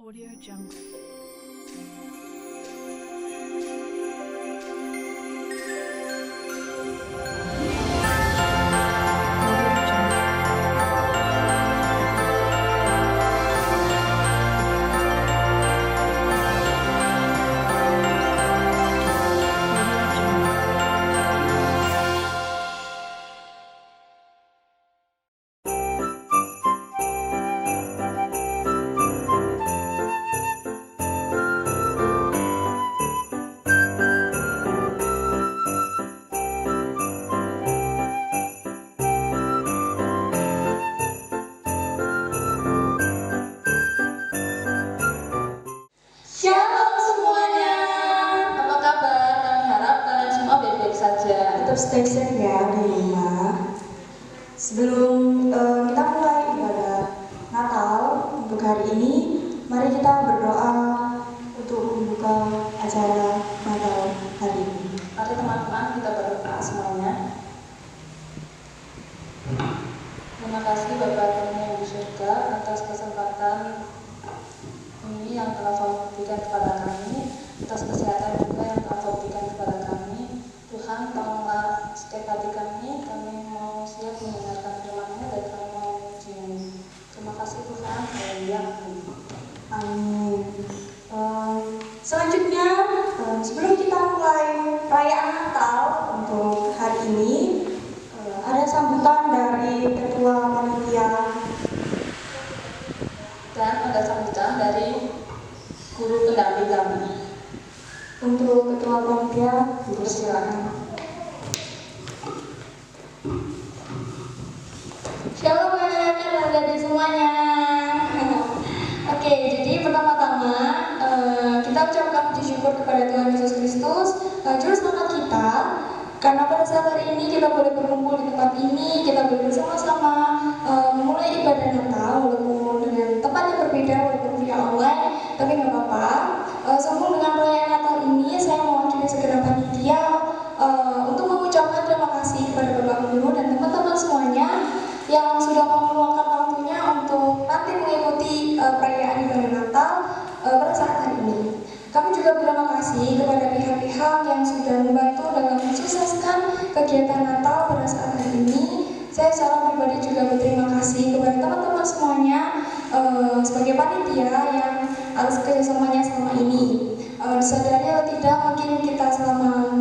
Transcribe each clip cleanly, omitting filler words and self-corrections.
Audio Jungle. Shalom semuanya, apa kabar? Kami harap kalian semua baik-baik saja. Tetap stay safe ya di rumah. Sebelum kita mulai ibadah Natal untuk hari ini, mari kita berdoa untuk membuka acara Natal hari ini. Mari teman-teman kita berdoa semuanya. Terima kasih Bapa kami yang di surga atas kesempatan ini yang telah Kau berikan kepada kami, atas kesehatan juga yang telah Kau berikan kepada kami. Tuhan, tolonglah setiap hati kami mau siap mendengarkan firman-Mu dan kami mau memuji-Mu. Terima kasih Tuhan, haleluya. Amin. Selanjutnya, sebelum kita mulai perayaan Natal untuk hari ini, ada sambutan dari Ketua Panitia Dan ada sambutan dari guru pendamping kami. untuk Ketua Panitia. Silakan. Shalom anak-anak dan adik semuanya. Oke, jadi pertama-tama kita ucapkan puji syukur kepada Tuhan Yesus Kristus, Juru Selamat kita. Karena pada saat hari ini kita boleh berkumpul di tempat ini, kita boleh bersama-sama memulai ibadah Natal walaupun dengan tempat yang berbeda, walaupun via online, tapi nggak apa-apa. Sambung dengan perayaan Natal ini, saya mewakili segenap panitia untuk mengucapkan terima kasih kepada Bapak Guru dan teman-teman semuanya yang sudah meluangkan waktunya untuk nanti mengikuti perayaan ibadah Natal pada saat hari ini. Kami juga berterima kasih kepada pihak-pihak yang sudah membantu dalam mensukseskan kegiatan Natal pada saat hari ini. Saya secara pribadi juga berterima kasih kepada teman-teman semuanya sebagai panitia yang atas kerjasamanya selama ini. Disadari atau tidak, mungkin kita selama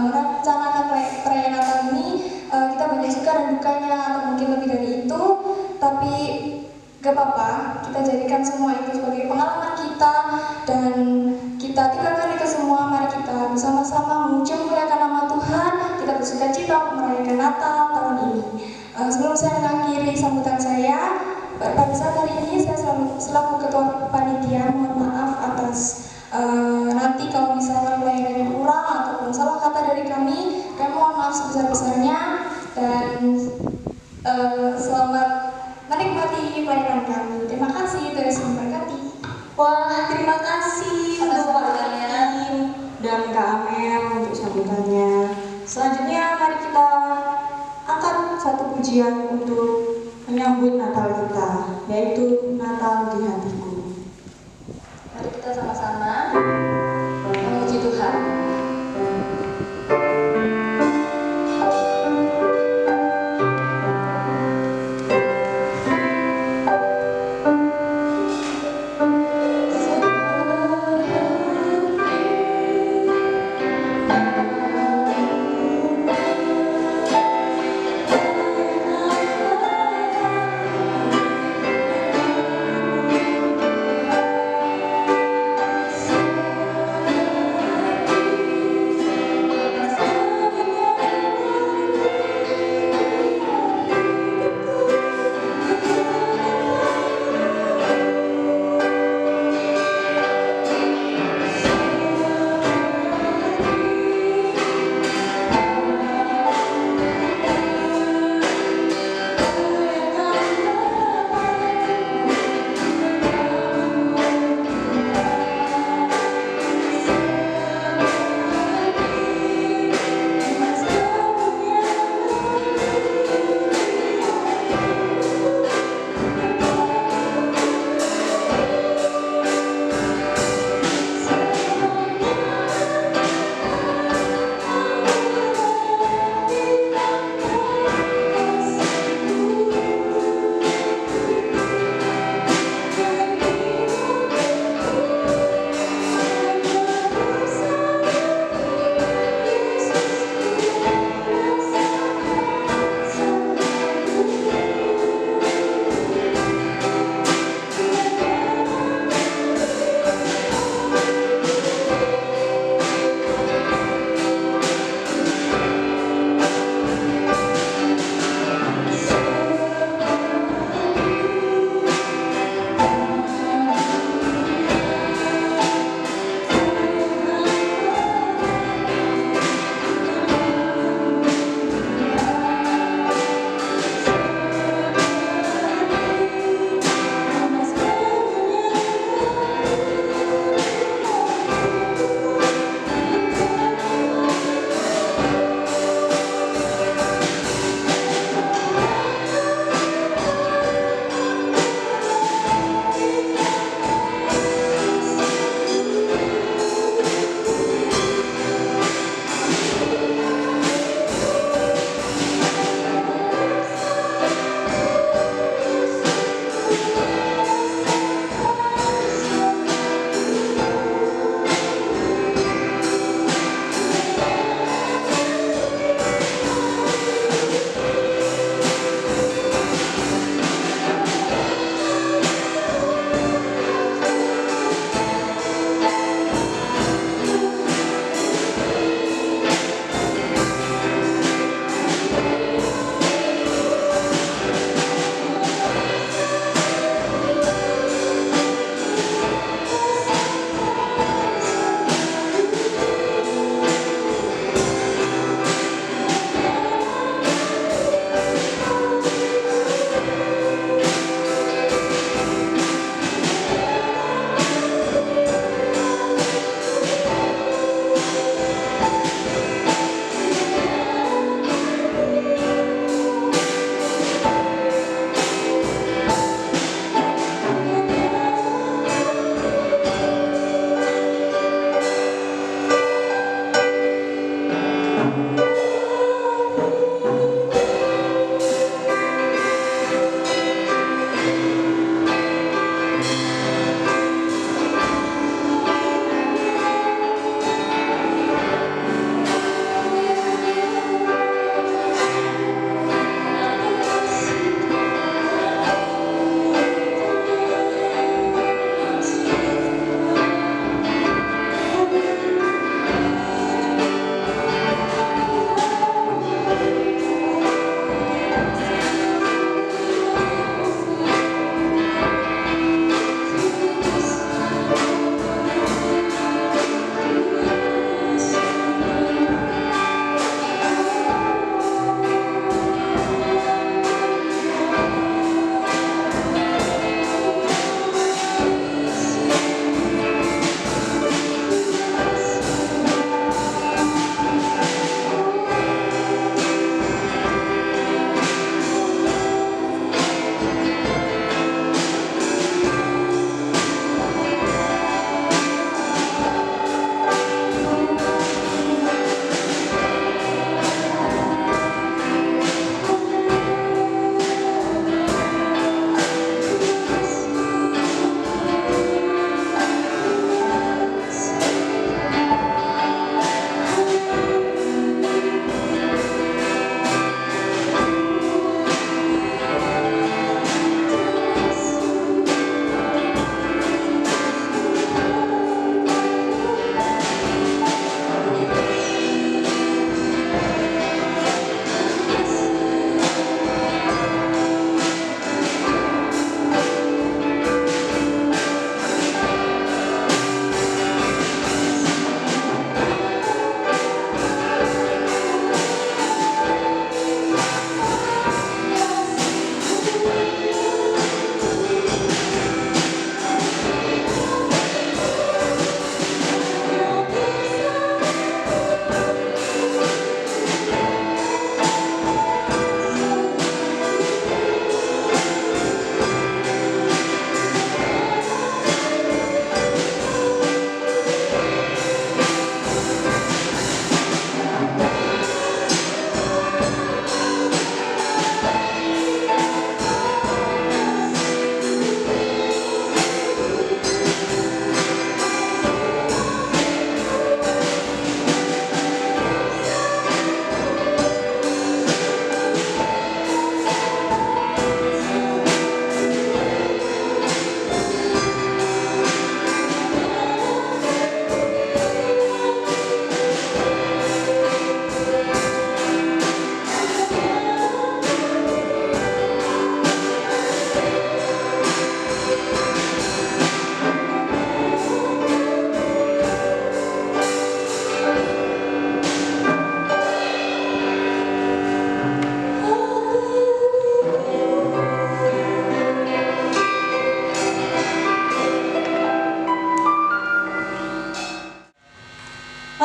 merencanakan perayaan Natal ini kita banyak suka dan dukanya atau mungkin lebih dari itu, tapi gak apa-apa, kita jadikan semua itu sebagai pengalaman kita dan kita tinggalkan itu semua. Mari kita bersama-sama memuji memuliakan nama Tuhan, kita bersuka cita merayakan Natal tahun ini. Sebelum saya mengakhiri sambutan saya, pada saat hari ini saya selaku ketua panitia mohon maaf atas nanti kalau misalnya pelayanannya kurang ataupun salah kata dari kami mohon maaf sebesar-besarnya dan selamat menikmati pelayanan kami. Terima kasih, Tuhan Yesus memberkati. Wah, terima kasih untuk Pak Zain dan Kak Amel untuk sambutannya. Selanjutnya mari kita angkat satu pujian untuk menyambut Natal kita, yaitu Natal di hatiku. Mari kita sama-sama memuji Tuhan. Shalom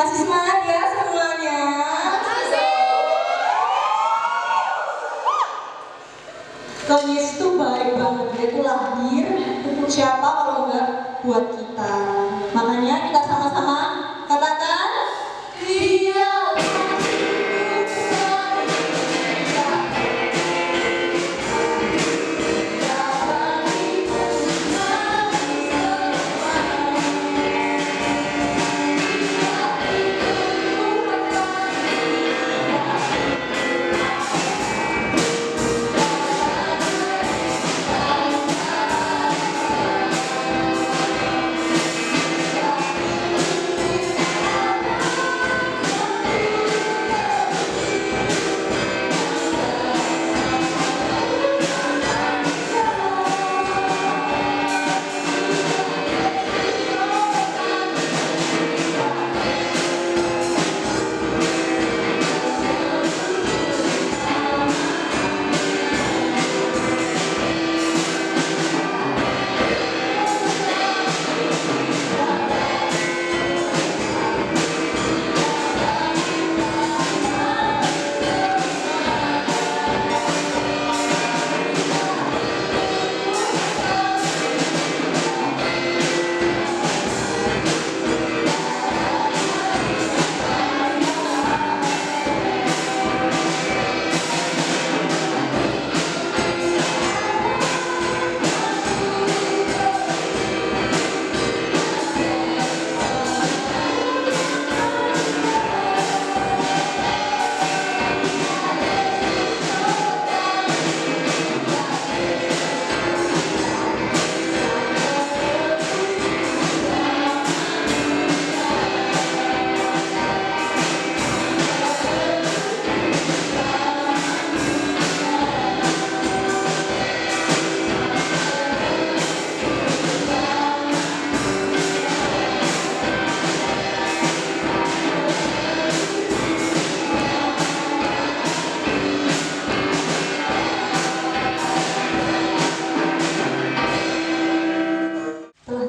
Masih semangat ya semuanya? Tuhan Yesus itu baik banget, dia itu lahir untuk siapa kalau enggak buat kita. Makanya kita sama-sama katakan iya.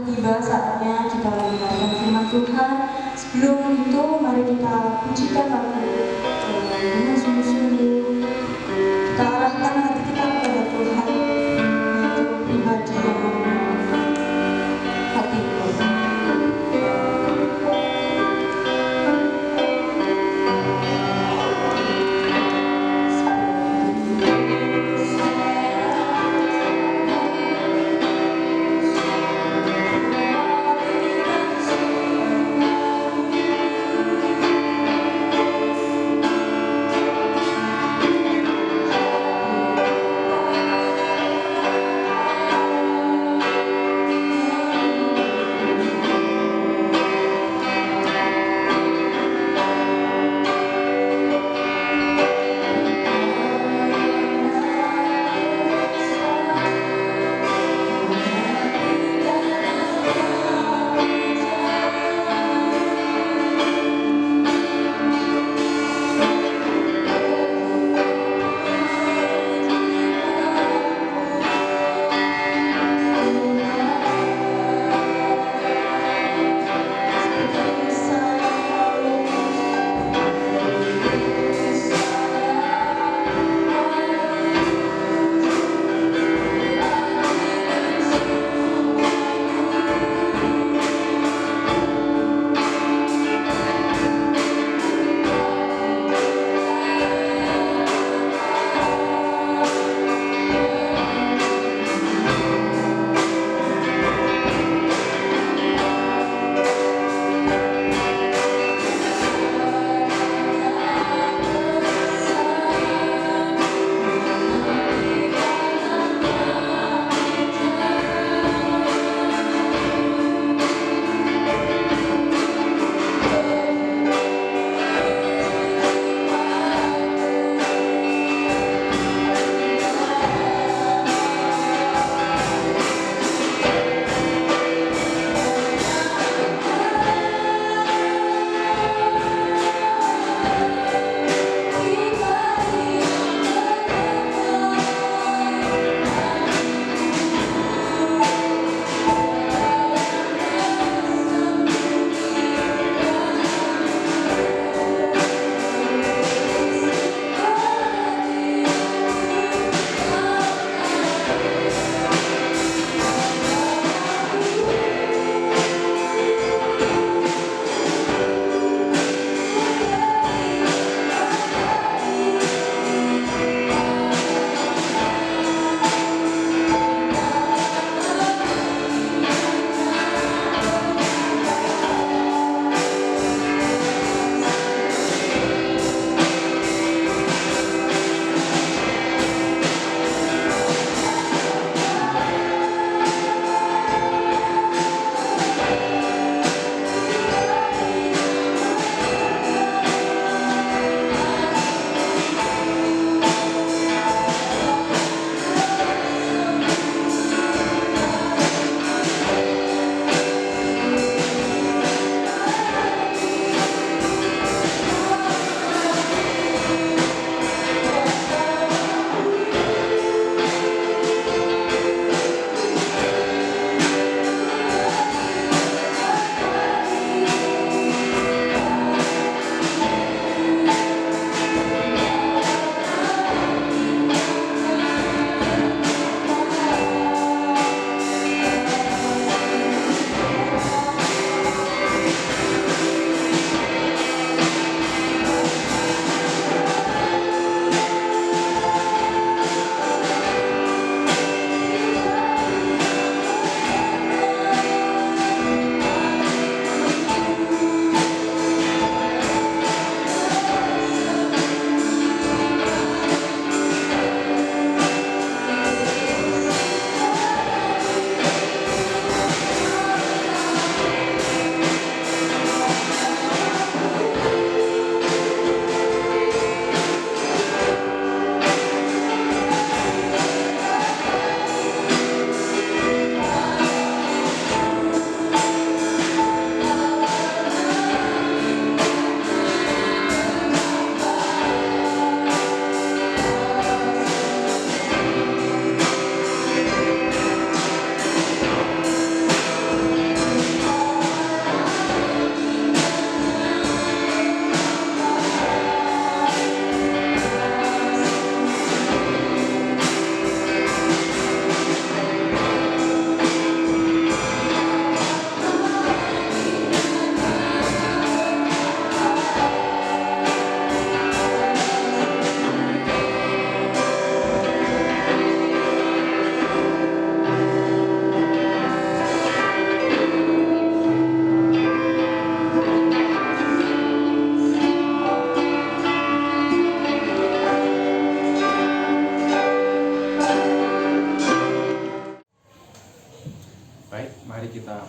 Tiba saatnya kita mendengarkan firman Tuhan. Sebelum itu, mari kita pujikan lagu dengan sungguh-sungguh. Kita arahkan hati kita kepada Tuhan, yaitu pribadi yang mengenal hatiku.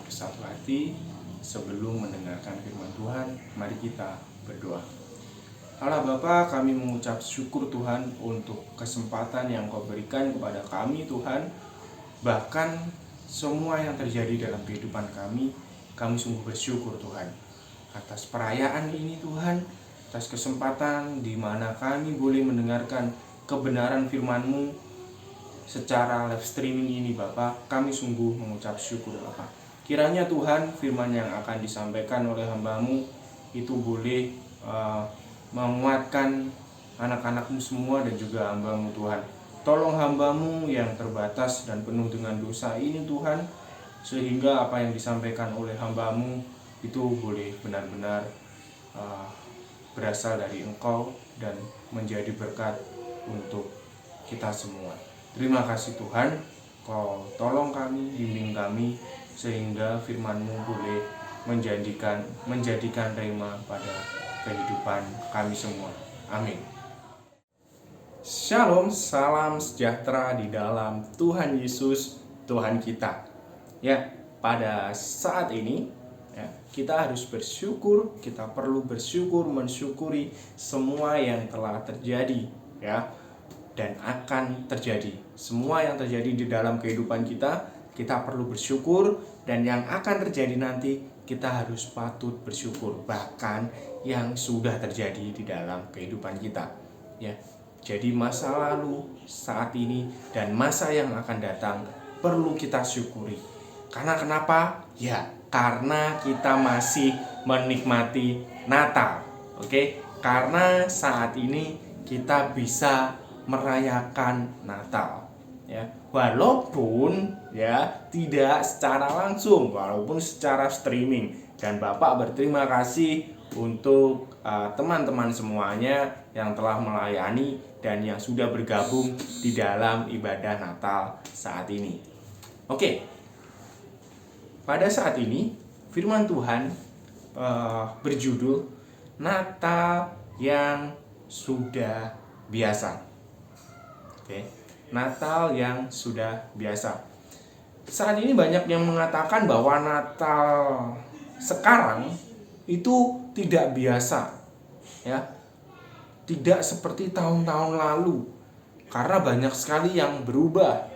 bersatu hati sebelum mendengarkan firman Tuhan. Mari kita berdoa. Allah Bapa, kami mengucap syukur Tuhan untuk kesempatan yang Kau berikan kepada kami Tuhan. Bahkan semua yang terjadi dalam kehidupan kami sungguh bersyukur Tuhan atas perayaan ini Tuhan, atas kesempatan di mana kami boleh mendengarkan kebenaran firman-Mu secara live streaming ini Bapak. Kami sungguh mengucap syukur Bapak. Kiranya Tuhan firman yang akan disampaikan oleh hamba-Mu itu boleh menguatkan anak-anak-Mu semua dan juga hamba-Mu Tuhan. Tolong hamba-Mu yang terbatas dan penuh dengan dosa ini Tuhan, sehingga apa yang disampaikan oleh hamba-Mu itu boleh benar-benar berasal dari Engkau dan menjadi berkat untuk kita semua. Terima kasih Tuhan, Kau tolong kami, bimbing kami, sehingga firman-Mu boleh menjadikan rema pada kehidupan kami semua. Amin. Shalom, salam sejahtera di dalam Tuhan Yesus, Tuhan kita. Ya, pada saat ini ya, kita harus bersyukur, kita perlu bersyukur, mensyukuri semua yang telah terjadi ya, dan akan terjadi. Semua yang terjadi di dalam kehidupan kita perlu bersyukur, dan yang akan terjadi nanti kita harus patut bersyukur, bahkan yang sudah terjadi di dalam kehidupan kita ya. Jadi masa lalu, saat ini, dan masa yang akan datang perlu kita syukuri. Karena kenapa? Ya, karena kita masih menikmati Natal. Oke? Karena saat ini kita bisa merayakan Natal. Ya, walaupun ya tidak secara langsung, walaupun secara streaming. Dan Bapak berterima kasih untuk teman-teman semuanya yang telah melayani dan yang sudah bergabung di dalam ibadah Natal saat ini. Oke. Pada saat ini firman Tuhan berjudul Natal yang sudah biasa. Oke. Natal yang sudah biasa. Saat ini banyak yang mengatakan bahwa Natal sekarang itu tidak biasa. Ya. Tidak seperti tahun-tahun lalu. Karena banyak sekali yang berubah.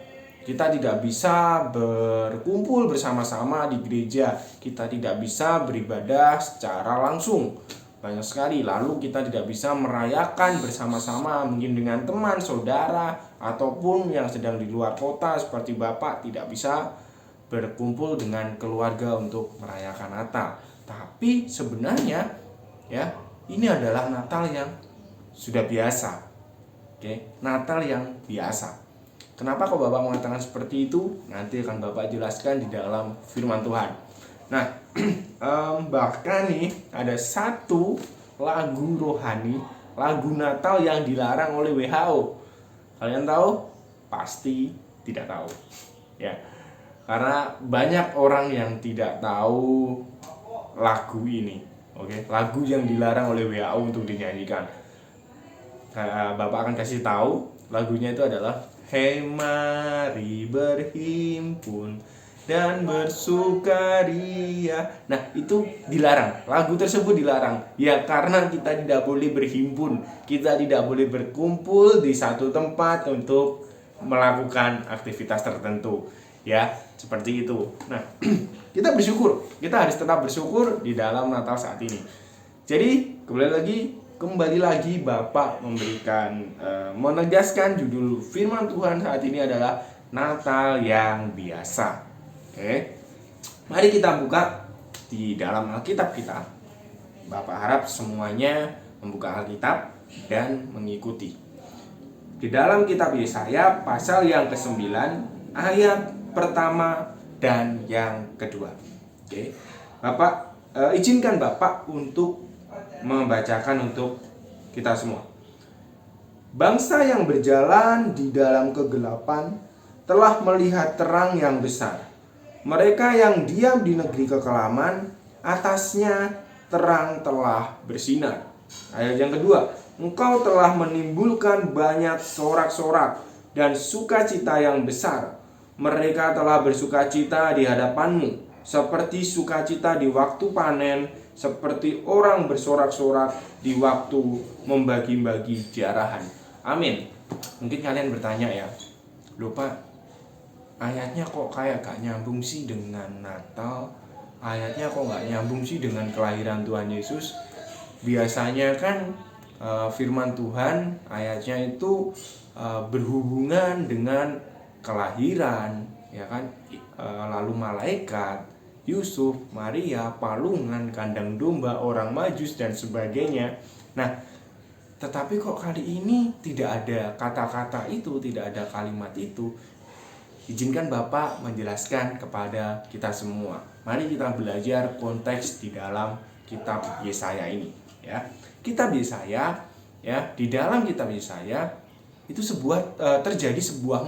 Kita tidak bisa berkumpul bersama-sama di gereja. Kita tidak bisa beribadah secara langsung. Banyak sekali. Lalu kita tidak bisa merayakan bersama-sama mungkin dengan teman, saudara, ataupun yang sedang di luar kota seperti Bapak tidak bisa berkumpul dengan keluarga untuk merayakan Natal. Tapi sebenarnya ya, ini adalah Natal yang sudah biasa. Oke, Natal yang biasa. Kenapa kok Bapak mengatakan seperti itu? Nanti akan Bapak jelaskan di dalam firman Tuhan. Nah, bahkan nih ada satu lagu rohani, lagu Natal yang dilarang oleh WHO. Kalian tahu? Pasti tidak tahu. Ya. Karena banyak orang yang tidak tahu lagu ini. Oke, lagu yang dilarang oleh WHO untuk dinyanyikan. Bapak akan kasih tahu, lagunya itu adalah Hei mari berhimpun dan bersukaria. Nah, itu dilarang. Lagu tersebut dilarang. Ya, karena kita tidak boleh berhimpun. Kita tidak boleh berkumpul di satu tempat untuk melakukan aktivitas tertentu. Ya, seperti itu. Nah, kita bersyukur. Kita harus tetap bersyukur di dalam Natal saat ini. Jadi, kembali lagi Bapak memberikan menegaskan judul firman Tuhan saat ini adalah Natal yang biasa. Oke. Mari kita buka di dalam Alkitab kita. Bapak harap semuanya membuka Alkitab dan mengikuti. Di dalam kitab Yesaya pasal yang ke-9 ayat pertama dan yang kedua. Oke. Bapak izinkan Bapak untuk membacakan untuk kita semua. Bangsa yang berjalan di dalam kegelapan telah melihat terang yang besar. Mereka yang diam di negeri kekelaman, atasnya terang telah bersinar. Ayat yang kedua, Engkau telah menimbulkan banyak sorak-sorak dan sukacita yang besar. Mereka telah bersukacita di hadapan-Mu seperti sukacita di waktu panen, seperti orang bersorak-sorak di waktu membagi-bagi jarahan. Amin. Mungkin kalian bertanya ya, loh Pak, ayatnya kok kayak gak nyambung sih dengan Natal? Ayatnya kok gak nyambung sih dengan kelahiran Tuhan Yesus? Biasanya kan firman Tuhan ayatnya itu berhubungan dengan kelahiran, ya kan? Lalu malaikat, Yusuf, Maria, palungan, kandang domba, orang Majus dan sebagainya. Nah, tetapi kok kali ini tidak ada kata-kata itu, tidak ada kalimat itu. Izinkan Bapak menjelaskan kepada kita semua. Mari kita belajar konteks di dalam kitab Yesaya ini, ya. Kitab Yesaya, ya, di dalam kitab Yesaya itu terjadi sebuah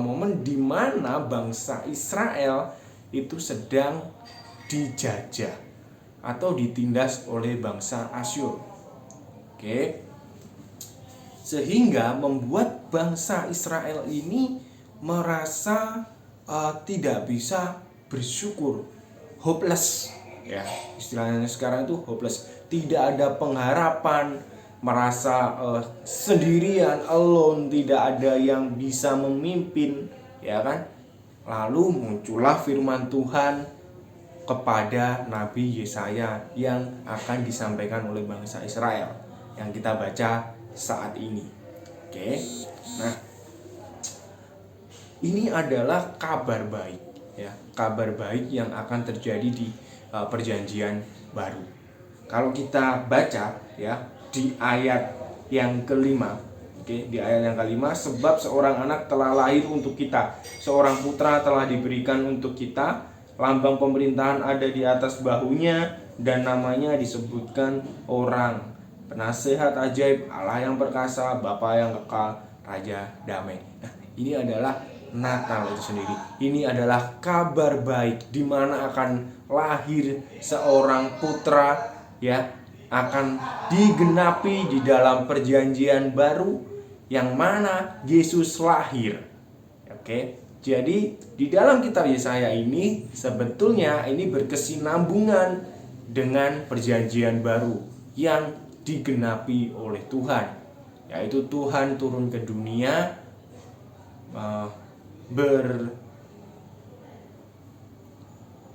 momen di mana bangsa Israel itu sedang dijajah atau ditindas oleh bangsa Asyur. Oke. Sehingga membuat bangsa Israel ini merasa tidak bisa bersyukur, hopeless, ya, istilahnya sekarang itu hopeless, tidak ada pengharapan, merasa sendirian, alone, tidak ada yang bisa memimpin, ya kan? Lalu muncullah firman Tuhan kepada Nabi Yesaya yang akan disampaikan oleh bangsa Israel yang kita baca saat ini. Oke. Nah, ini adalah kabar baik, ya, kabar baik yang akan terjadi di perjanjian baru. Kalau kita baca, ya, di ayat yang kelima, di ayat yang kelima, sebab seorang anak telah lahir untuk kita, seorang putra telah diberikan untuk kita, lambang pemerintahan ada di atas bahunya, dan namanya disebutkan orang Penasehat ajaib, Allah yang perkasa, Bapa yang kekal, Raja damai. Nah, ini adalah Natal itu sendiri. Ini adalah kabar baik di mana akan lahir seorang putra, ya, akan digenapi di dalam perjanjian baru yang mana Yesus lahir. Oke. Jadi di dalam kitab Yesaya ini sebetulnya ini berkesinambungan dengan perjanjian baru yang digenapi oleh Tuhan, yaitu Tuhan turun ke dunia,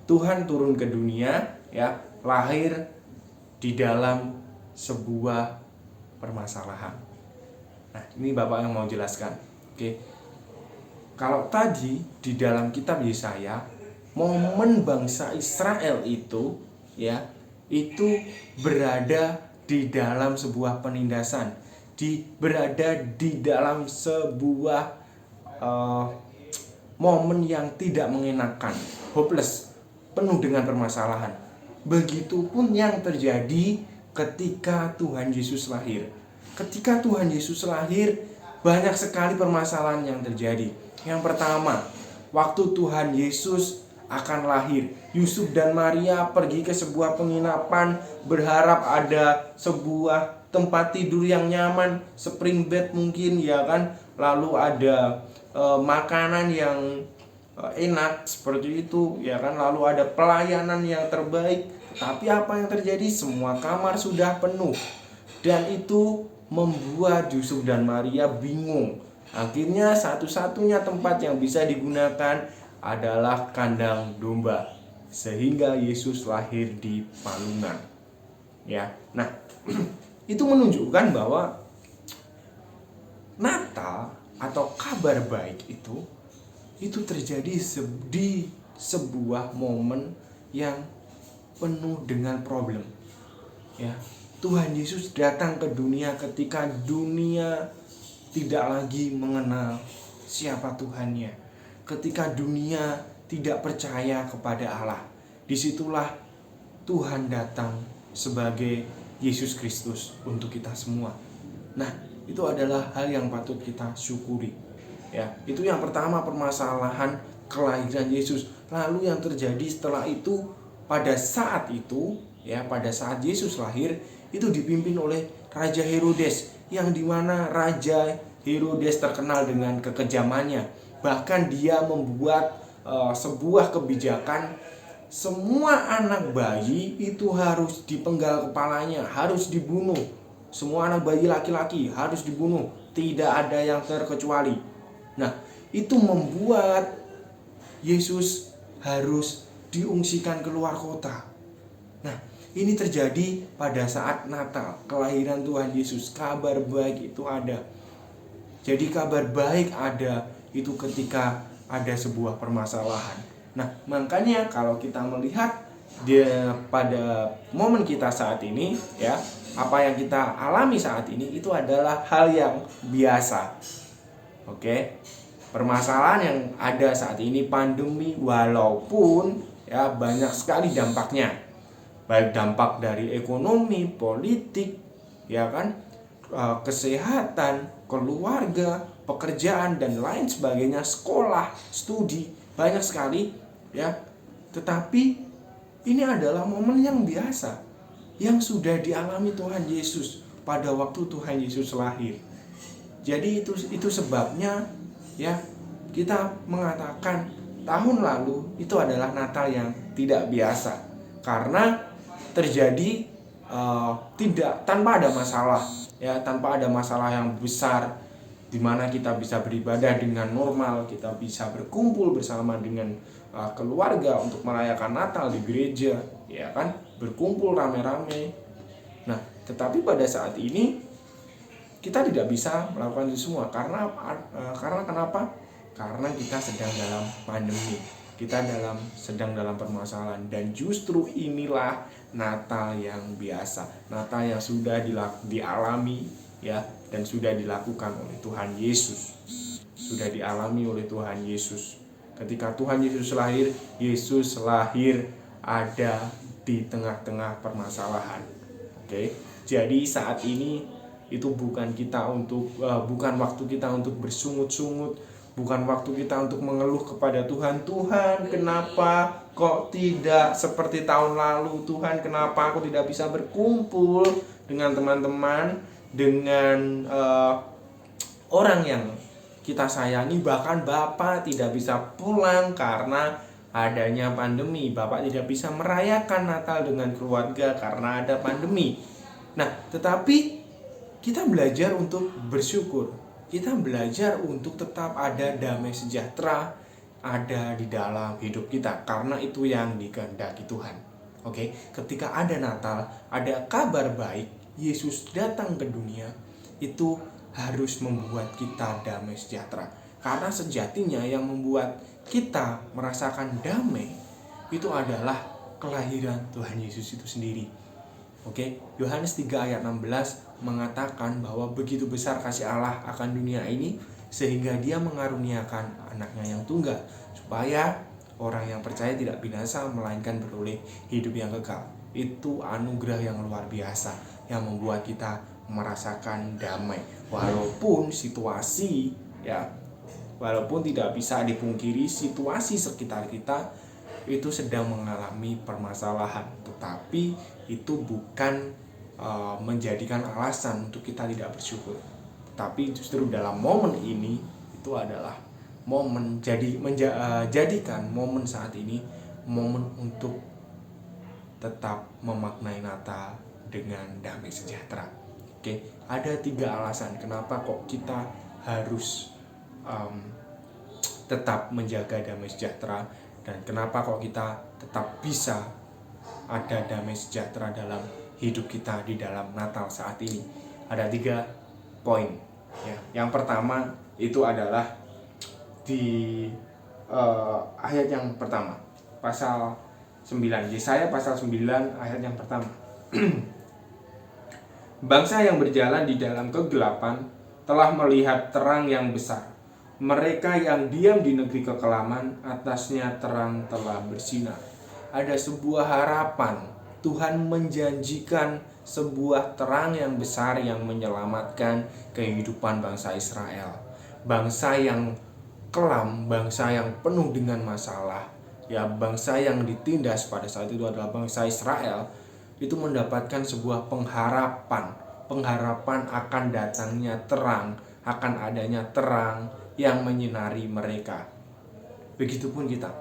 Tuhan turun ke dunia, ya, lahir di dalam sebuah permasalahan. Nah, ini Bapak yang mau jelaskan. Oke. Kalau tadi di dalam kitab Yesaya, momen bangsa Israel itu, ya, itu berada di dalam sebuah penindasan, berada di dalam sebuah momen yang tidak mengenakan, hopeless, penuh dengan permasalahan. Begitupun yang terjadi ketika Tuhan Yesus lahir. Ketika Tuhan Yesus lahir, banyak sekali permasalahan yang terjadi. Yang pertama, waktu Tuhan Yesus akan lahir, Yusuf dan Maria pergi ke sebuah penginapan berharap ada sebuah tempat tidur yang nyaman, spring bed mungkin, ya kan, lalu ada makanan yang enak seperti itu, ya kan, lalu ada pelayanan yang terbaik. Tapi apa yang terjadi? Semua kamar sudah penuh, dan itu membuat Yusuf dan Maria bingung. Akhirnya satu-satunya tempat yang bisa digunakan adalah kandang domba, sehingga Yesus lahir di palungan, ya. Nah, itu menunjukkan bahwa Natal atau kabar baik itu terjadi di sebuah momen yang penuh dengan problem, ya. Tuhan Yesus datang ke dunia ketika dunia tidak lagi mengenal siapa Tuhannya. Ketika dunia tidak percaya kepada Allah, disitulah Tuhan datang sebagai Yesus Kristus untuk kita semua. Nah, itu adalah hal yang patut kita syukuri, ya. Itu yang pertama, permasalahan kelahiran Yesus. Lalu yang terjadi setelah itu, pada saat itu, ya, pada saat Yesus lahir, itu dipimpin oleh Raja Herodes, yang dimana Raja Herodes terkenal dengan kekejamannya. Bahkan dia membuat sebuah kebijakan semua anak bayi itu harus dipenggal kepalanya, harus dibunuh. Semua anak bayi laki-laki harus dibunuh, tidak ada yang terkecuali. Nah, itu membuat Yesus harus diungsikan keluar kota. Nah, ini terjadi pada saat Natal, kelahiran Tuhan Yesus. Kabar baik itu ada. Jadi kabar baik ada itu ketika ada sebuah permasalahan. Nah, makanya kalau kita melihat pada momen kita saat ini, ya, apa yang kita alami saat ini itu adalah hal yang biasa. Oke. Permasalahan yang ada saat ini pandemi, walaupun ya banyak sekali dampaknya. Baik dampak dari ekonomi, politik, ya kan, kesehatan, keluarga, pekerjaan dan lain sebagainya, sekolah, studi, banyak sekali, ya. Tetapi ini adalah momen yang biasa yang sudah dialami Tuhan Yesus pada waktu Tuhan Yesus lahir. Jadi itu sebabnya, ya, kita mengatakan tahun lalu itu adalah Natal yang tidak biasa karena terjadi tidak tanpa ada masalah, ya, tanpa ada masalah yang besar, di mana kita bisa beribadah dengan normal, kita bisa berkumpul bersama dengan keluarga untuk merayakan Natal di gereja, ya kan, berkumpul rame-rame. Nah, tetapi pada saat ini kita tidak bisa melakukan itu semua karena kenapa? Karena kita sedang dalam pandemi, kita sedang dalam permasalahan, dan justru inilah Natal yang biasa, Natal yang sudah dialami, ya, dan sudah dilakukan oleh Tuhan Yesus, sudah dialami oleh Tuhan Yesus. Ketika Tuhan Yesus lahir ada di tengah-tengah permasalahan. Oke, jadi saat ini itu bukan waktu kita untuk bersungut-sungut, bukan waktu kita untuk mengeluh kepada Tuhan. Tuhan, kenapa kok tidak seperti tahun lalu? Tuhan, kenapa aku tidak bisa berkumpul dengan teman-teman, dengan orang yang kita sayangi, bahkan Bapak tidak bisa pulang karena adanya pandemi. Bapak tidak bisa merayakan Natal dengan keluarga karena ada pandemi. Nah, tetapi kita belajar untuk bersyukur. Kita belajar untuk tetap ada damai sejahtera ada di dalam hidup kita karena itu yang dikehendaki Tuhan. Oke, ketika ada Natal, ada kabar baik, Yesus datang ke dunia, itu harus membuat kita damai sejahtera. Karena sejatinya yang membuat kita merasakan damai itu adalah kelahiran Tuhan Yesus itu sendiri. Oke, Yohanes 3 ayat 16 mengatakan bahwa begitu besar kasih Allah akan dunia ini sehingga Dia mengaruniakan anaknya yang tunggal supaya orang yang percaya tidak binasa melainkan beroleh hidup yang kekal. Itu anugerah yang luar biasa yang membuat kita merasakan damai walaupun walaupun tidak bisa dipungkiri situasi sekitar kita itu sedang mengalami permasalahan, tetapi itu bukan menjadikan alasan untuk kita tidak bersyukur. Tapi justru dalam momen ini itu adalah momen jadikan momen saat ini momen untuk tetap memaknai Natal dengan damai sejahtera. Oke, ada 3 alasan kenapa kok kita harus tetap menjaga damai sejahtera dan kenapa kok kita tetap bisa ada damai sejahtera dalam hidup kita di dalam Natal saat ini. Ada 3 poin. Ya, yang pertama itu adalah di ayat yang pertama, pasal 9, Yesaya pasal 9 ayat yang pertama. Bangsa yang berjalan di dalam kegelapan telah melihat terang yang besar. Mereka yang diam di negeri kekelaman, atasnya terang telah bersinar. Ada sebuah harapan. Tuhan menjanjikan sebuah terang yang besar yang menyelamatkan kehidupan bangsa Israel. Bangsa yang kelam, bangsa yang penuh dengan masalah, ya, bangsa yang ditindas pada saat itu adalah bangsa Israel, itu mendapatkan sebuah pengharapan akan datangnya terang, akan adanya terang yang menyinari mereka. begitupun kita.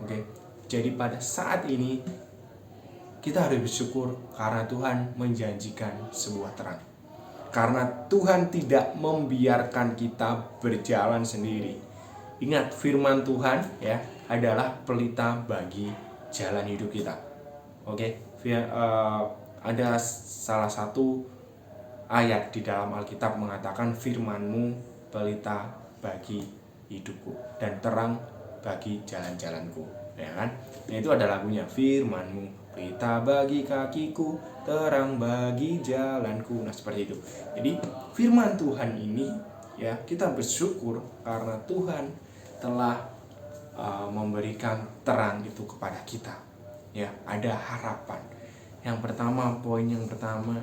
Oke. Jadi pada saat ini kita harus bersyukur karena Tuhan menjanjikan sebuah terang. Karena Tuhan tidak membiarkan kita berjalan sendiri. Ingat, firman Tuhan ya adalah pelita bagi jalan hidup kita. Oke, ada salah satu ayat di dalam Alkitab mengatakan firman-Mu pelita bagi hidupku dan terang bagi jalan-jalanku, ya kan? Nah, itu ada lagunya, firman-Mu pelita bagi kakiku, terang bagi jalanku. Nah, seperti itu. Jadi firman Tuhan ini ya kita bersyukur karena Tuhan telah memberikan terang itu kepada kita. Ya, ada harapan. Poin yang pertama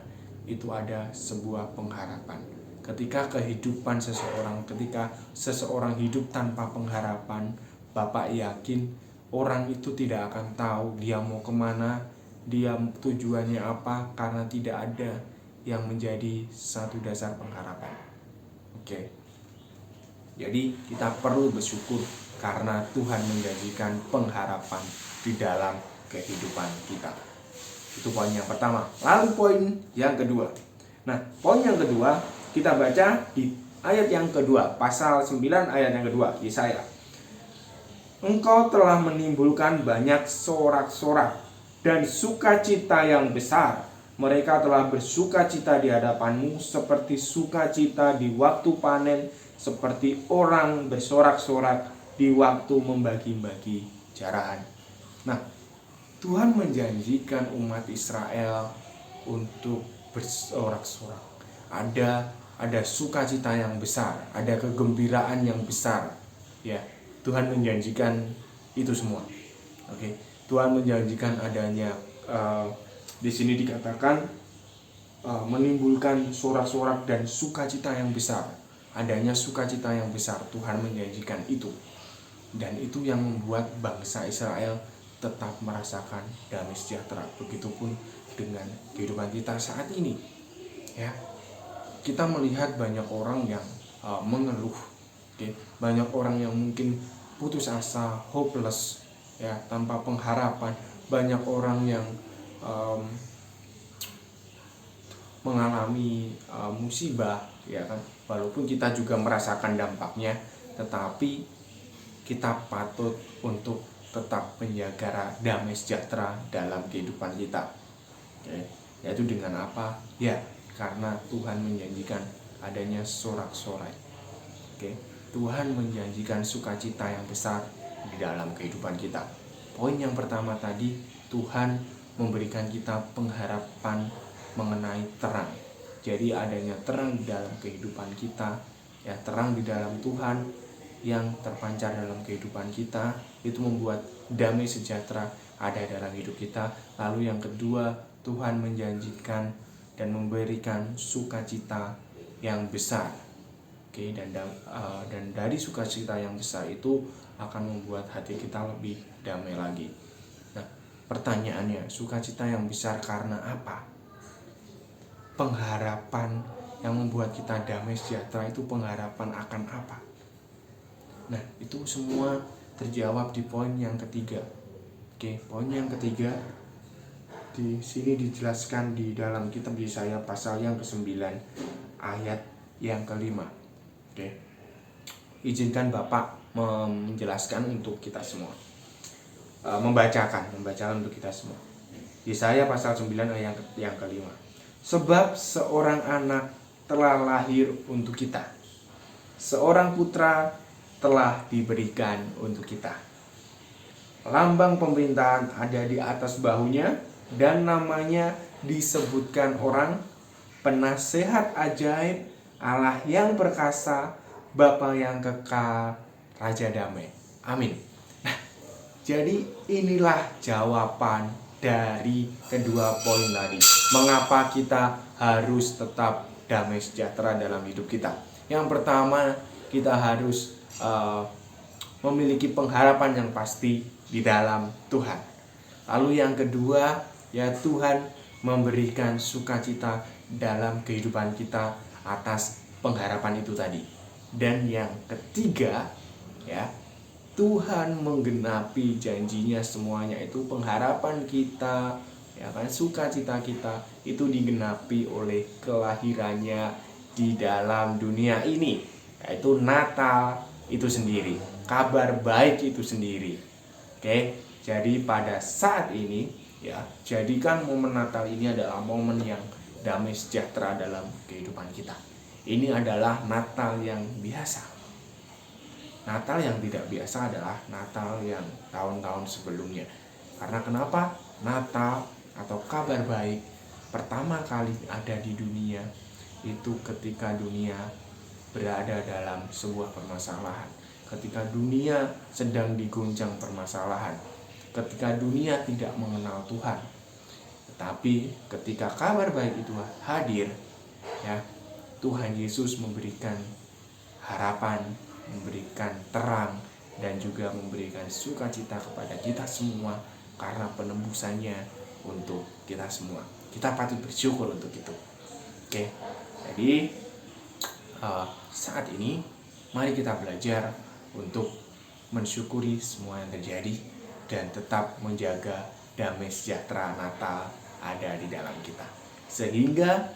itu ada sebuah pengharapan. Ketika ketika seseorang hidup tanpa pengharapan, Bapak yakin orang itu tidak akan tahu dia mau kemana, dia tujuannya apa, karena tidak ada yang menjadi satu dasar pengharapan. Oke. Jadi kita perlu bersyukur karena Tuhan menjanjikan pengharapan di dalam kehidupan kita. Itu poin yang pertama. Lalu poin yang kedua. Nah, poin yang kedua kita baca di ayat yang kedua, pasal 9 ayat yang kedua, Yesaya. Engkau telah menimbulkan banyak sorak-sorak dan sukacita yang besar. Mereka telah bersukacita di hadapanmu seperti sukacita di waktu panen, seperti orang bersorak-sorak di waktu membagi-bagi jarahan. Nah, Tuhan menjanjikan umat Israel untuk bersorak-sorak. Ada sukacita yang besar, ada kegembiraan yang besar. Ya, Tuhan menjanjikan itu semua. Oke, Tuhan menjanjikan adanya di sini dikatakan menimbulkan sorak-sorak dan sukacita yang besar. Adanya sukacita yang besar, Tuhan menjanjikan itu. Dan itu yang membuat bangsa Israel tetap merasakan damai sejahtera. Begitupun dengan kehidupan kita saat ini. Ya, kita melihat banyak orang yang mengeluh, banyak orang yang mungkin putus asa, hopeless, ya, tanpa pengharapan. Banyak orang yang mengalami musibah, ya kan. Walaupun kita juga merasakan dampaknya, tetapi kita patut untuk tetap menjaga damai sejahtera dalam kehidupan kita. Yaitu dengan apa? Ya, karena Tuhan menjanjikan adanya sorak-sorai. Tuhan menjanjikan sukacita yang besar di dalam kehidupan kita. Poin yang pertama tadi, Tuhan memberikan kita pengharapan mengenai terang. Jadi adanya terang di dalam kehidupan kita, ya, terang di dalam Tuhan yang terpancar dalam kehidupan kita, itu membuat damai sejahtera ada dalam hidup kita. Lalu yang kedua, Tuhan menjanjikan dan memberikan sukacita yang besar. Dan dari sukacita yang besar itu akan membuat hati kita lebih damai lagi. Nah, pertanyaannya, sukacita yang besar karena apa? Pengharapan yang membuat kita damai sejahtera itu pengharapan akan apa? Nah, itu semua terjawab di poin yang ketiga. Poin yang ketiga di sini dijelaskan di dalam kitab Yesaya pasal yang ke-9 ayat yang ke-5. Izinkan Bapak menjelaskan untuk kita semua. Membacakan untuk kita semua. Yesaya pasal 9 ayat yang ke-5. Sebab seorang anak telah lahir untuk kita, seorang putra telah diberikan untuk kita. Lambang pemerintahan ada di atas bahunya, dan namanya disebutkan orang Penasehat Ajaib, Allah yang perkasa, Bapa yang kekal, Raja Damai. Amin. Nah, jadi inilah jawaban dari kedua poin tadi. Mengapa kita harus tetap damai sejahtera dalam hidup kita? Yang pertama, kita harus memiliki pengharapan yang pasti di dalam Tuhan. Lalu yang kedua, ya, Tuhan memberikan sukacita dalam kehidupan kita atas pengharapan itu tadi. Dan yang ketiga, ya, Tuhan menggenapi janjinya semuanya. Itu pengharapan kita, ya kan, sukacita kita itu digenapi oleh kelahirannya di dalam dunia ini, yaitu Natal itu sendiri, kabar baik itu sendiri. Oke, jadi pada saat ini ya, jadikan momen Natal ini adalah momen yang damai sejahtera dalam kehidupan kita. Ini adalah Natal yang biasa. Natal yang tidak biasa adalah Natal yang tahun-tahun sebelumnya. Karena kenapa? Natal atau kabar baik pertama kali ada di dunia itu ketika dunia berada dalam sebuah permasalahan. Ketika dunia sedang diguncang permasalahan. Ketika dunia tidak mengenal Tuhan. Tetapi ketika kabar baik itu hadir, ya, Tuhan Yesus memberikan harapan, memberikan terang, dan juga memberikan sukacita kepada kita semua karena penembusannya untuk kita semua. Kita patut bersyukur untuk itu. Oke, jadi saat ini mari kita belajar untuk mensyukuri semua yang terjadi dan tetap menjaga damai sejahtera Natal ada di dalam kita, sehingga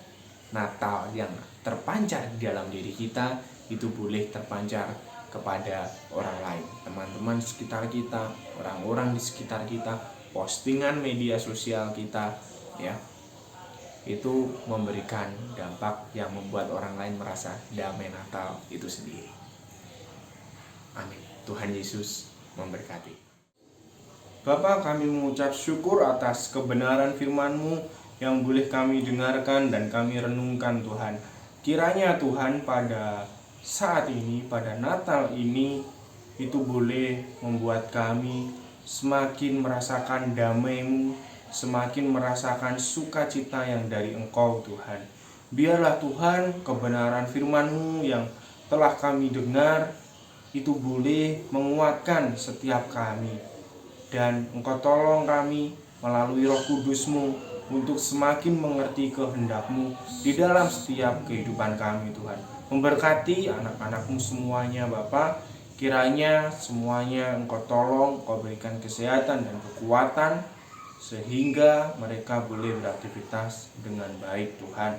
Natal yang terpancar di dalam diri kita itu boleh terpancar kepada orang lain, teman-teman sekitar kita, orang-orang di sekitar kita, postingan media sosial kita, ya, itu memberikan dampak yang membuat orang lain merasa damai Natal itu sendiri. Amin. Tuhan Yesus memberkati. Bapa, kami mengucap syukur atas kebenaran firman-Mu yang boleh kami dengarkan dan kami renungkan, Tuhan. Kiranya Tuhan pada saat ini, pada Natal ini, itu boleh membuat kami semakin merasakan damai-Mu, semakin merasakan sukacita yang dari Engkau, Tuhan. Biarlah Tuhan kebenaran firman-Mu yang telah kami dengar itu boleh menguatkan setiap kami. Dan Engkau tolong kami melalui Roh Kudus-Mu untuk semakin mengerti kehendak-Mu di dalam setiap kehidupan kami, Tuhan. Memberkati anak-anak-Mu semuanya, Bapa. Kiranya semuanya Engkau tolong, Engkau berikan kesehatan dan kekuatan, sehingga mereka boleh beraktivitas dengan baik, Tuhan.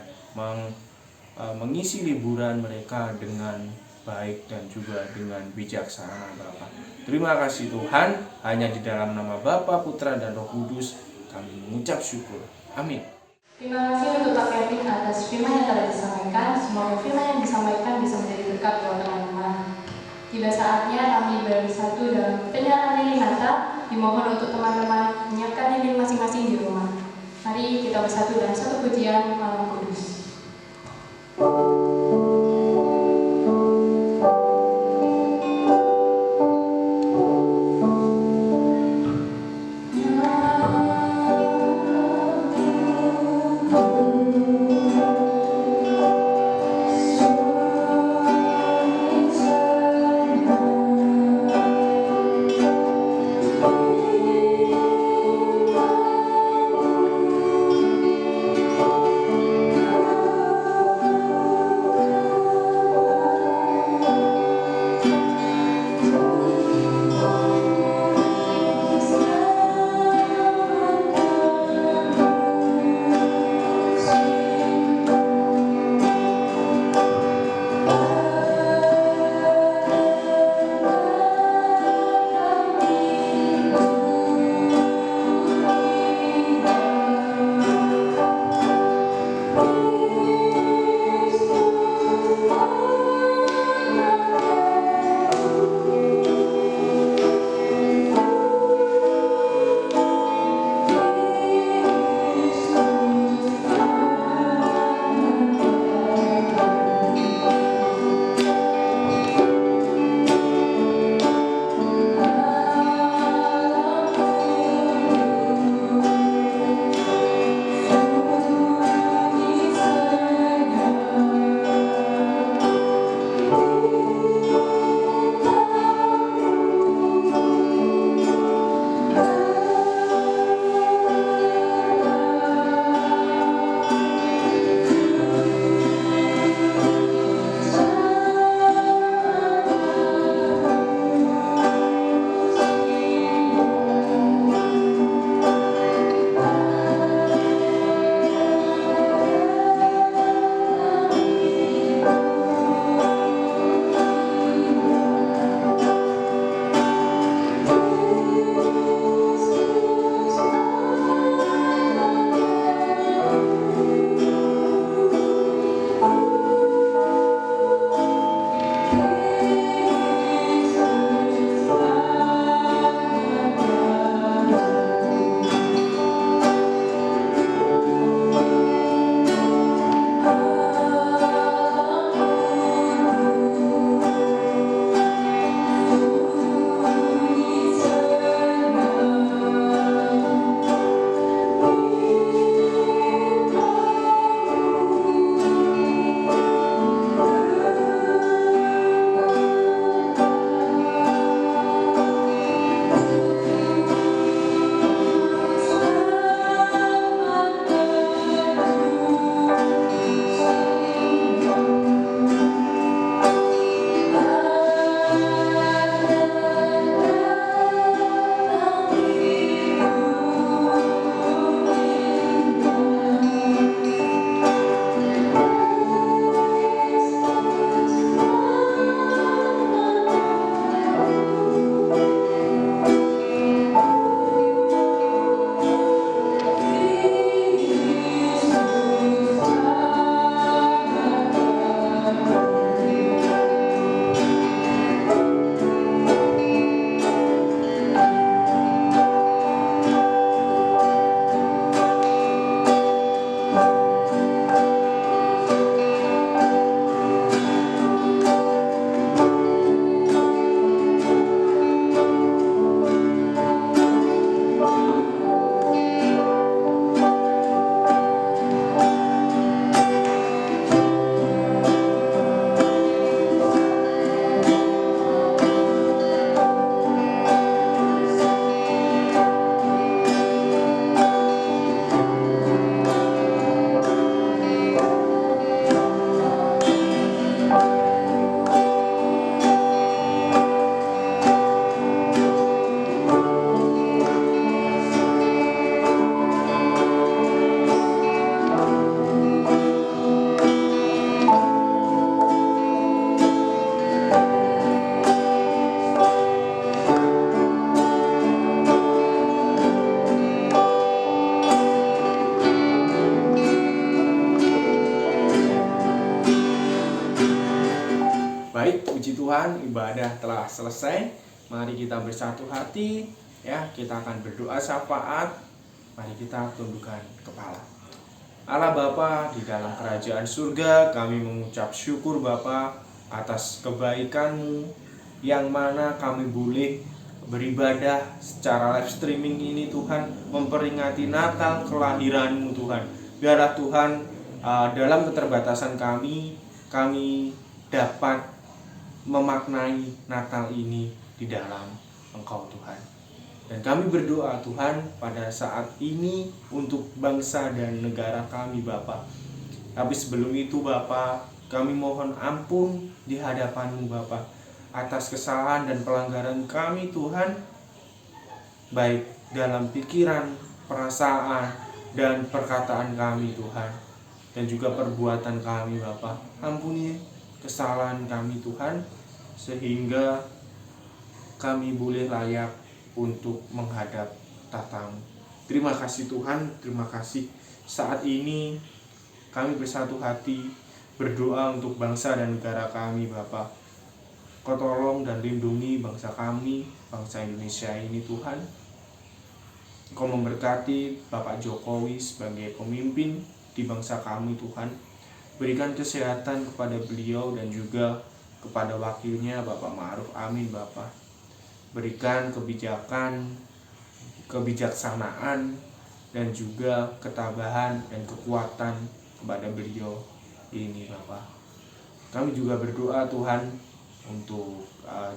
Mengisi liburan mereka dengan baik dan juga dengan bijaksana, Bapa. Terima kasih Tuhan, hanya di dalam nama Bapa, Putra, dan Roh Kudus kami mengucap syukur. Amin. Terima kasih untuk Pak Kevin atas firman yang telah disampaikan. Semoga firman yang disampaikan bisa menjadi berkat buat teman-teman. Tiba saatnya kami bersatu dalam penyanyian lilin Natal. Dimohon untuk teman-teman menyiapkan lilin masing-masing di rumah. Mari kita bersatu dalam satu pujian Malam Kudus. Thank you. Tuhan, ibadah telah selesai. Mari kita bersatu hati, ya, kita akan berdoa syafaat. Mari kita tundukkan kepala. Allah Bapa di dalam kerajaan surga, kami mengucap syukur Bapa atas kebaikan-Mu yang mana kami boleh beribadah secara live streaming ini Tuhan, memperingati Natal kelahiran-Mu Tuhan. Biarlah Tuhan dalam keterbatasan kami dapat memaknai Natal ini di dalam Engkau Tuhan. Dan kami berdoa Tuhan pada saat ini untuk bangsa dan negara kami Bapa. Tapi sebelum itu Bapa, kami mohon ampun di hadapan-Mu Bapa atas kesalahan dan pelanggaran kami Tuhan, baik dalam pikiran, perasaan, dan perkataan kami Tuhan, dan juga perbuatan kami Bapa. Ampuni kesalahan kami Tuhan, sehingga kami boleh layak untuk menghadap tata-Mu. Terima kasih Tuhan, terima kasih. Saat ini kami bersatu hati berdoa untuk bangsa dan negara kami Bapa. Kau tolong dan lindungi bangsa kami, bangsa Indonesia ini Tuhan. Kau memberkati Bapak Jokowi sebagai pemimpin di bangsa kami Tuhan. Berikan kesehatan kepada beliau dan juga kepada wakilnya Bapak Ma'ruf Amin Bapak. Berikan kebijakan, kebijaksanaan, dan juga ketabahan dan kekuatan kepada beliau ini Bapak. Kami juga berdoa Tuhan untuk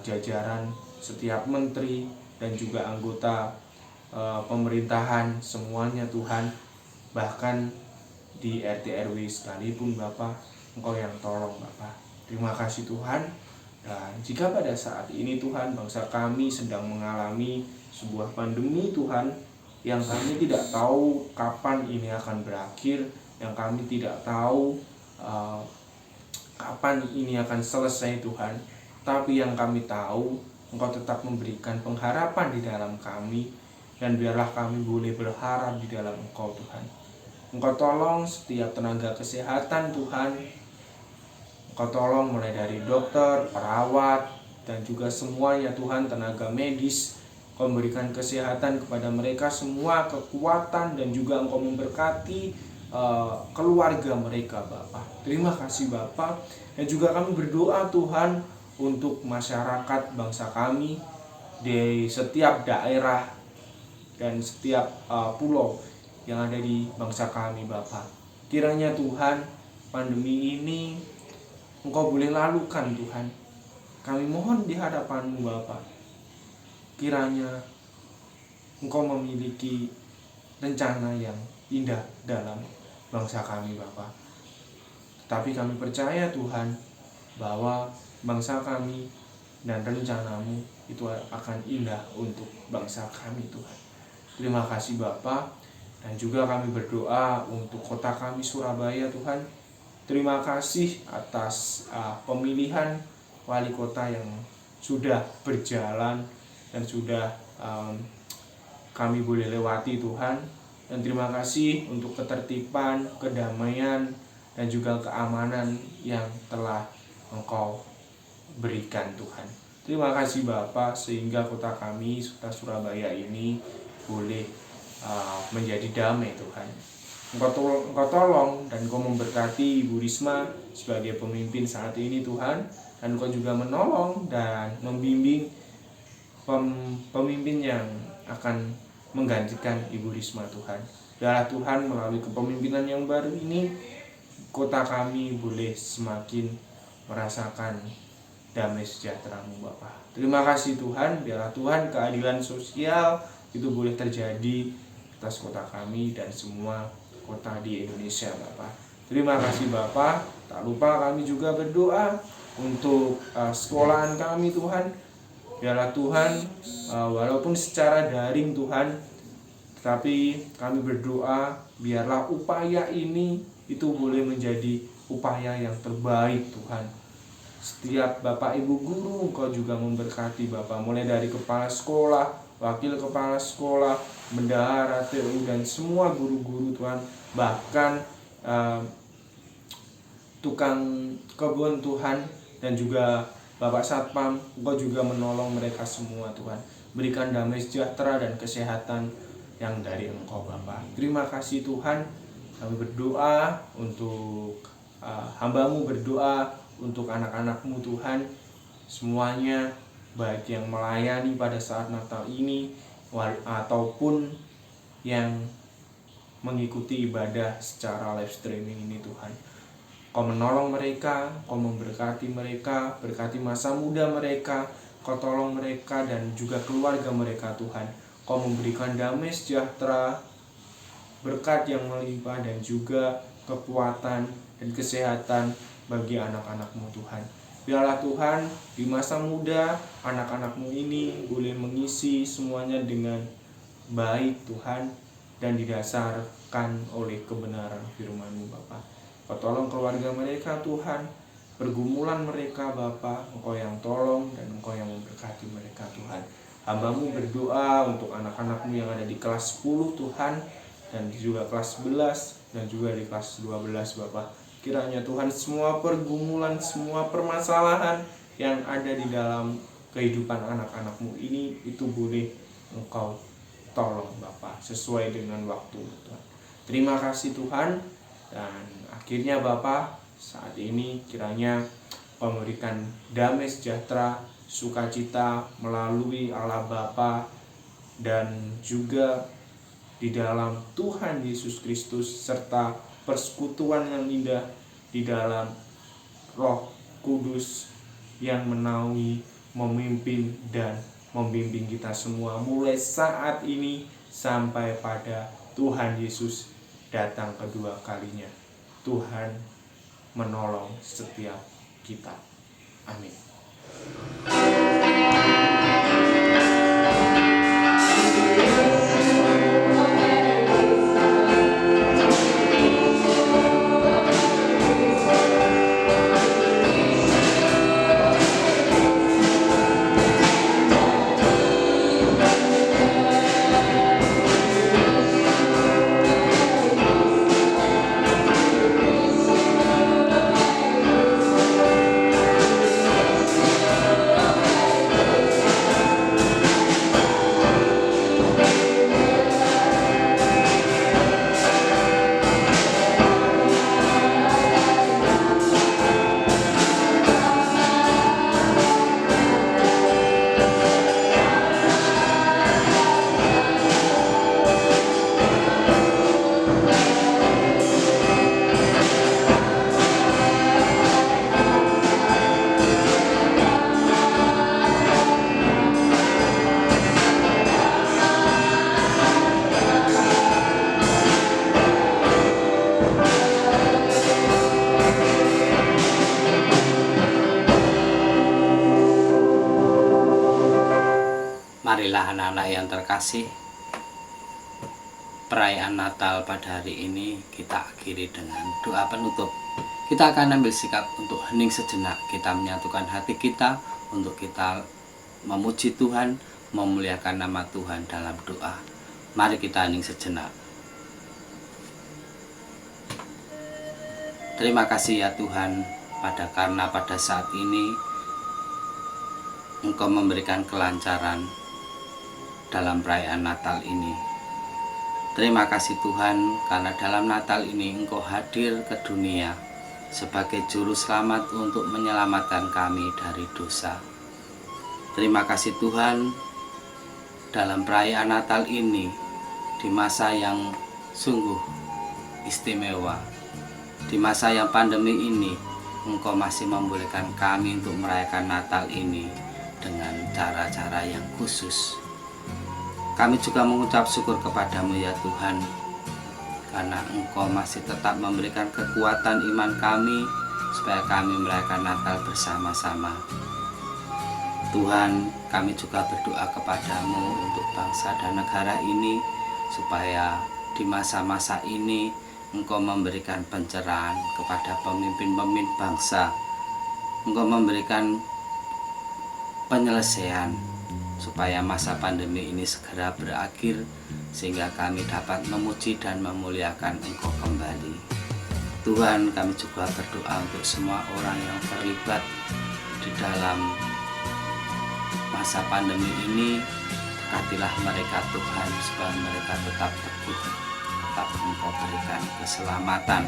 jajaran setiap menteri dan juga anggota pemerintahan semuanya Tuhan, bahkan di RT RW sekalipun Bapak, Engkau yang tolong Bapak. Terima kasih Tuhan. Dan jika pada saat ini Tuhan, bangsa kami sedang mengalami sebuah pandemi Tuhan, yang kami tidak tahu kapan ini akan berakhir, yang kami tidak tahu kapan ini akan selesai Tuhan, tapi yang kami tahu Engkau tetap memberikan pengharapan di dalam kami. Dan biarlah kami boleh berharap di dalam Engkau Tuhan. Engkau tolong setiap tenaga kesehatan Tuhan. Engkau tolong mulai dari dokter, perawat, dan juga semuanya Tuhan, tenaga medis. Engkau memberikan kesehatan kepada mereka semua, kekuatan, dan juga Engkau memberkati keluarga mereka Bapa. Terima kasih Bapa. Dan juga kami berdoa Tuhan untuk masyarakat bangsa kami di setiap daerah dan setiap pulau yang ada di bangsa kami Bapa. Kiranya Tuhan, pandemi ini Engkau boleh lalukan Tuhan. Kami mohon di hadapan-Mu Bapa. Kiranya Engkau memiliki rencana yang indah dalam bangsa kami Bapa. Tetapi kami percaya Tuhan bahwa bangsa kami dan rencana-Mu itu akan indah untuk bangsa kami Tuhan. Terima kasih Bapa. Dan juga kami berdoa untuk kota kami Surabaya Tuhan. Terima kasih atas pemilihan wali kota yang sudah berjalan dan sudah kami boleh lewati Tuhan. Dan terima kasih untuk ketertiban, kedamaian, dan juga keamanan yang telah Engkau berikan Tuhan. Terima kasih Bapa, sehingga kota kami, kota Surabaya ini boleh menjadi damai Tuhan. Engkau tolong dan Engkau memberkati Ibu Risma sebagai pemimpin saat ini Tuhan. Dan Engkau juga menolong dan membimbing pemimpin yang akan menggantikan Ibu Risma Tuhan. Biarlah Tuhan melalui kepemimpinan yang baru ini, kota kami boleh semakin merasakan damai sejahtera-Mu Bapa. Terima kasih Tuhan. Biarlah Tuhan keadilan sosial itu boleh terjadi atas kota kami dan semua kota di Indonesia Bapak. Terima kasih Bapak. Tak lupa kami juga berdoa untuk sekolahan kami Tuhan. Biarlah Tuhan walaupun secara daring Tuhan, tetapi kami berdoa biarlah upaya ini itu boleh menjadi upaya yang terbaik Tuhan. Setiap Bapak Ibu guru Engkau juga memberkati Bapak, mulai dari kepala sekolah, wakil kepala sekolah, bendahara, TU, dan semua guru-guru Tuhan, bahkan tukang kebun Tuhan, dan juga Bapak Satpam, Engkau juga menolong mereka semua Tuhan. Berikan damai sejahtera dan kesehatan yang dari Engkau Bapa. Terima kasih Tuhan. Kami berdoa untuk hamba-Mu, berdoa untuk anak-anak-Mu Tuhan. Semuanya baik yang melayani pada saat Natal ini ataupun yang mengikuti ibadah secara live streaming ini Tuhan. Kau menolong mereka, Kau memberkati mereka, berkati masa muda mereka, Kau tolong mereka dan juga keluarga mereka Tuhan. Kau memberikan damai sejahtera, berkat yang melimpah dan juga kekuatan dan kesehatan bagi anak-anak-Mu Tuhan. Biarlah Tuhan di masa muda anak-anak-Mu ini boleh mengisi semuanya dengan baik Tuhan dan didasarkan oleh kebenaran firman-Mu Bapa. Kau tolong keluarga mereka Tuhan, pergumulan mereka Bapa, Engkau yang tolong dan Engkau yang memberkati mereka Tuhan. Hamba-Mu berdoa untuk anak-anak-Mu yang ada di kelas 10 Tuhan, dan juga kelas 11 dan juga di kelas 12 Bapa. Kiranya Tuhan semua pergumulan, semua permasalahan yang ada di dalam kehidupan anak-anak-Mu ini itu boleh Engkau tolong Bapa sesuai dengan waktu Tuhan. Terima kasih Tuhan. Dan akhirnya Bapa, saat ini kiranya Kau memberikan damai sejahtera, sukacita melalui Allah Bapa dan juga di dalam Tuhan Yesus Kristus, serta persekutuan yang indah di dalam Roh Kudus yang menaungi, memimpin dan membimbing kita semua mulai saat ini sampai pada Tuhan Yesus datang kedua kalinya. Tuhan menolong setiap kita. Amin. Marilah anak-anak yang terkasih, perayaan Natal pada hari ini kita akhiri dengan doa penutup. Kita akan ambil sikap untuk hening sejenak. Kita menyatukan hati kita untuk kita memuji Tuhan, memuliakan nama Tuhan dalam doa. Mari kita hening sejenak. Terima kasih ya Tuhan, karena pada saat ini Engkau memberikan kelancaran dalam perayaan Natal ini. Terima kasih Tuhan, karena dalam Natal ini Engkau hadir ke dunia sebagai juru selamat untuk menyelamatkan kami dari dosa. Terima kasih Tuhan, dalam perayaan Natal ini, di masa yang sungguh istimewa, di masa yang pandemi ini, Engkau masih membolehkan kami untuk merayakan Natal ini dengan cara-cara yang khusus. Kami juga mengucap syukur kepadamu ya Tuhan, karena Engkau masih tetap memberikan kekuatan iman kami supaya kami merayakan Natal bersama-sama. Tuhan, kami juga berdoa kepadamu untuk bangsa dan negara ini, supaya di masa-masa ini Engkau memberikan pencerahan kepada pemimpin-pemimpin bangsa. Engkau memberikan penyelesaian supaya masa pandemi ini segera berakhir, sehingga kami dapat memuji dan memuliakan Engkau kembali. Tuhan, kami juga berdoa untuk semua orang yang terlibat di dalam masa pandemi ini. Berkatilah mereka Tuhan, supaya mereka tetap teguh, tetap Engkau berikan keselamatan.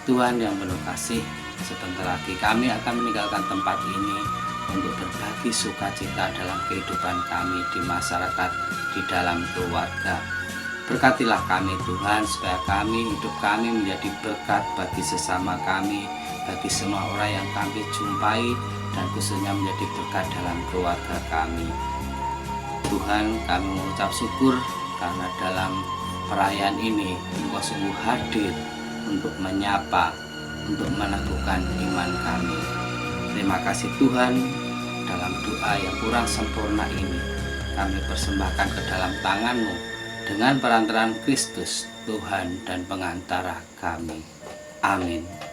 Tuhan yang penuh kasih, sebentar lagi kami akan meninggalkan tempat ini untuk berbagi sukacita dalam kehidupan kami di masyarakat, di dalam keluarga. Berkatilah kami Tuhan, supaya hidup kami menjadi berkat bagi sesama kami, bagi semua orang yang kami jumpai, dan khususnya menjadi berkat dalam keluarga kami. Tuhan, kami mengucap syukur karena dalam perayaan ini Engkau sungguh hadir untuk menyapa, untuk meneguhkan iman kami. Terima kasih Tuhan, dalam doa yang kurang sempurna ini kami persembahkan ke dalam tangan-Mu dengan perantaraan Kristus, Tuhan dan pengantara kami. Amin.